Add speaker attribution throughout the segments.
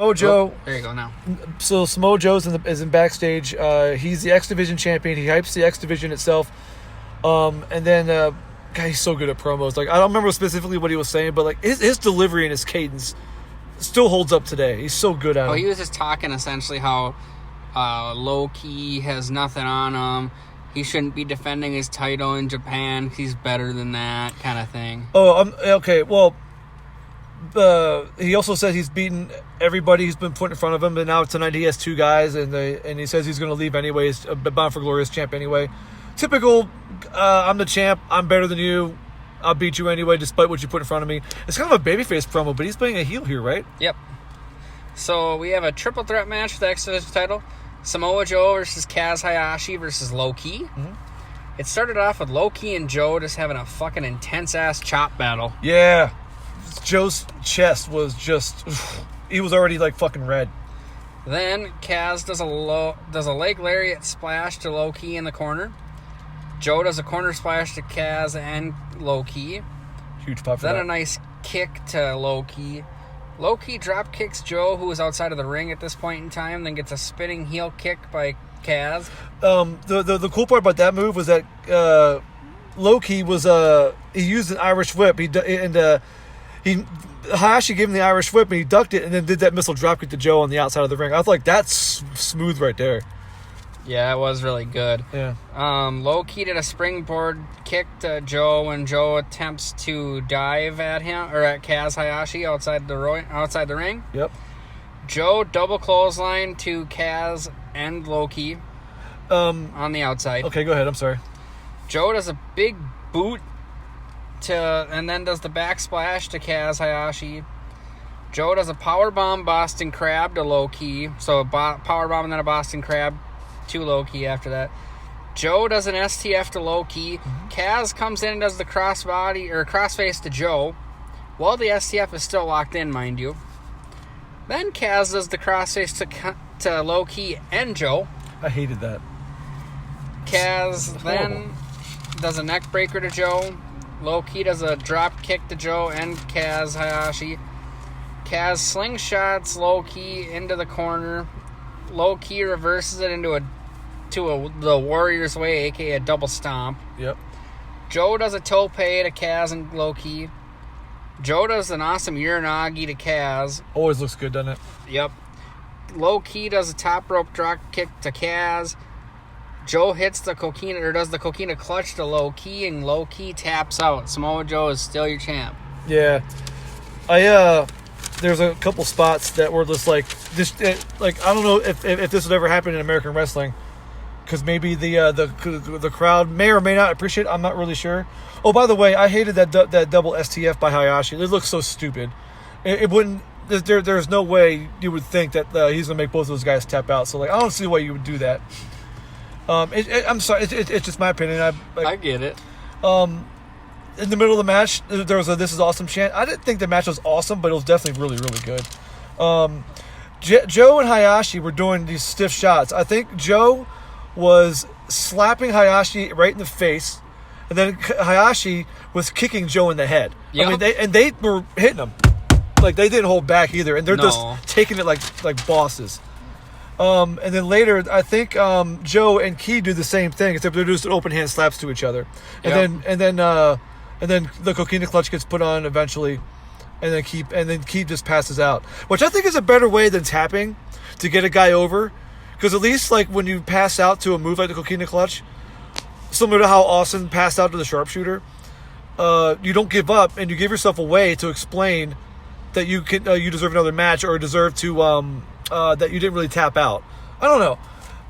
Speaker 1: Samoa Joe.
Speaker 2: There you go now.
Speaker 1: So Samoa Joe's is in backstage. He's the X Division champion. He hypes the X Division itself. And then, God, he's so good at promos. Like, I don't remember specifically what he was saying, but like his delivery and his cadence still holds up today. He's so good at it.
Speaker 2: He was just talking essentially how Low-Ki has nothing on him. He shouldn't be defending his title in Japan. He's better than that kind of thing.
Speaker 1: Oh, okay. Well, he also said he's beaten everybody he's been put in front of him, but now tonight he has two guys, and he says he's going to leave anyways, Bound for Glorious champ anyway. Typical, I'm the champ, I'm better than you, I'll beat you anyway despite what you put in front of me. It's kind of a babyface promo, but he's playing a heel here, right?
Speaker 2: Yep. So we have a triple threat match for the X Division title. Samoa Joe versus Kaz Hayashi versus Low-Ki.
Speaker 1: Mm-hmm.
Speaker 2: It started off with Low-Ki and Joe just having a fucking intense-ass chop battle.
Speaker 1: Yeah. Joe's chest was just... he was already, like, fucking red.
Speaker 2: Then Kaz does a leg lariat splash to Low-Ki in the corner. Joe does a corner splash to Kaz and Low-Ki.
Speaker 1: Huge pop for
Speaker 2: Then
Speaker 1: that.
Speaker 2: a nice kick to Low-Ki. Low-Ki drop kicks Joe, who is outside of the ring at this point in time, then gets a spinning heel kick by Kaz.
Speaker 1: The cool part about that move was that Low-Ki was he used an Irish whip. Hayashi gave him the Irish whip and he ducked it and then did that missile dropkick to Joe on the outside of the ring. I was like, that's smooth right there.
Speaker 2: Yeah, it was really good.
Speaker 1: Yeah.
Speaker 2: Low-Ki did a springboard kick to Joe when Joe attempts to dive at him or at Kaz Hayashi outside the ring.
Speaker 1: Yep.
Speaker 2: Joe double clothesline to Kaz and Low-Ki on the outside.
Speaker 1: Okay, go ahead. I'm sorry.
Speaker 2: Joe does a big boot and then does the backsplash to Kaz Hayashi. Joe does a powerbomb Boston Crab to Low-Ki. So a powerbomb and then a Boston Crab to Low-Ki after that. Joe does an STF to Low-Ki. Mm-hmm. Kaz comes in and does the crossface to Joe while the STF is still locked in, mind you. Then Kaz does the crossface to Low-Ki and Joe.
Speaker 1: I hated that.
Speaker 2: Kaz then does a neck breaker to Joe. Low-Ki does a drop kick to Joe and Kaz Hayashi. Kaz slingshots Low-Ki into the corner. Low-Ki reverses it into the Warrior's Way, aka a double stomp.
Speaker 1: Yep.
Speaker 2: Joe does a tope to Kaz and Low-Ki. Joe does an awesome Uranagi to Kaz.
Speaker 1: Always looks good, doesn't it?
Speaker 2: Yep. Low-Ki does a top rope drop kick to Kaz. Joe hits the does the coquina clutch to Low-Ki, and Low-Ki taps out. Samoa Joe is still your champ.
Speaker 1: Yeah. There's a couple spots that were just like I don't know if this would ever happen in American wrestling, because maybe the crowd may or may not appreciate it. I'm not really sure. Oh, by the way, I hated that double STF by Hayashi. It looks so stupid. It wouldn't. There's no way you would think that he's gonna make both of those guys tap out. So like, I don't see why you would do that. I'm sorry. It's just my opinion.
Speaker 2: I get it.
Speaker 1: In the middle of the match, there was a "This is awesome" chant. I didn't think the match was awesome, but it was definitely really, really good. Joe and Hayashi were doing these stiff shots. I think Joe was slapping Hayashi right in the face, and then Hayashi was kicking Joe in the head. Yep. I mean, they were hitting him. Like, they didn't hold back either, and they're just taking it like bosses. And then later, I think Joe and Key do the same thing, except they're just open hand slaps to each other. And then the coquina clutch gets put on eventually, and then Key just passes out, which I think is a better way than tapping to get a guy over, because at least like when you pass out to a move like the coquina clutch, similar to how Austin passed out to the sharpshooter, you don't give up and you give yourself a way to explain that you deserve another match or deserve to that you didn't really tap out. I don't know.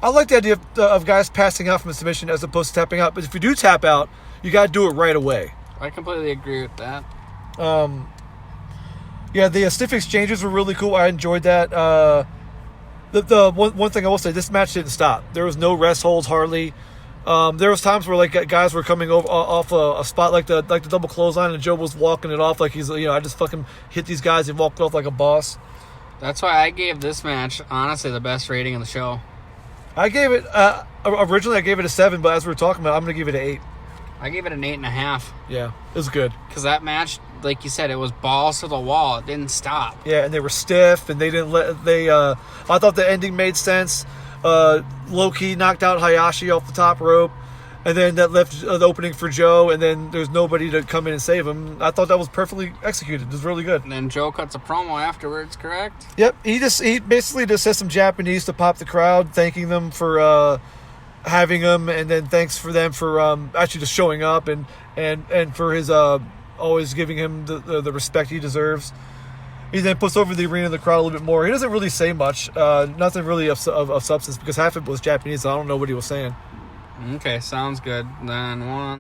Speaker 1: I like the idea of guys passing out from a submission as opposed to tapping out. But if you do tap out, you got to do it right away.
Speaker 2: I completely agree with that.
Speaker 1: Yeah, the stiff exchanges were really cool. I enjoyed that. The one thing I will say, this match didn't stop. There was no rest holds hardly. There was times where like guys were coming over off a spot like the double clothesline, and Joe was walking it off like he's I just fucking hit these guys and walked off like a boss.
Speaker 2: That's why I gave this match honestly the best rating in the show.
Speaker 1: I gave it originally I gave it a 7, but as we were talking about, I'm gonna give it an 8.
Speaker 2: I gave it an 8.5.
Speaker 1: Yeah, it was good.
Speaker 2: Because that match, like you said, it was balls to the wall. It didn't stop.
Speaker 1: Yeah, and they were stiff, and they didn't let I thought the ending made sense. Low-key knocked out Hayashi off the top rope, and then that left the opening for Joe, and then there's nobody to come in and save him. I thought that was perfectly executed. It was really good.
Speaker 2: And then Joe cuts a promo afterwards, correct?
Speaker 1: Yep, he basically just says some Japanese to pop the crowd, thanking them for having him, and then thanks for them for actually just showing up and for his always giving him the respect he deserves. He then puts over the arena and the crowd a little bit more. He doesn't really say much, nothing really of substance, because half of it was Japanese. So I don't know what he was saying.
Speaker 2: Okay, sounds good. Then one.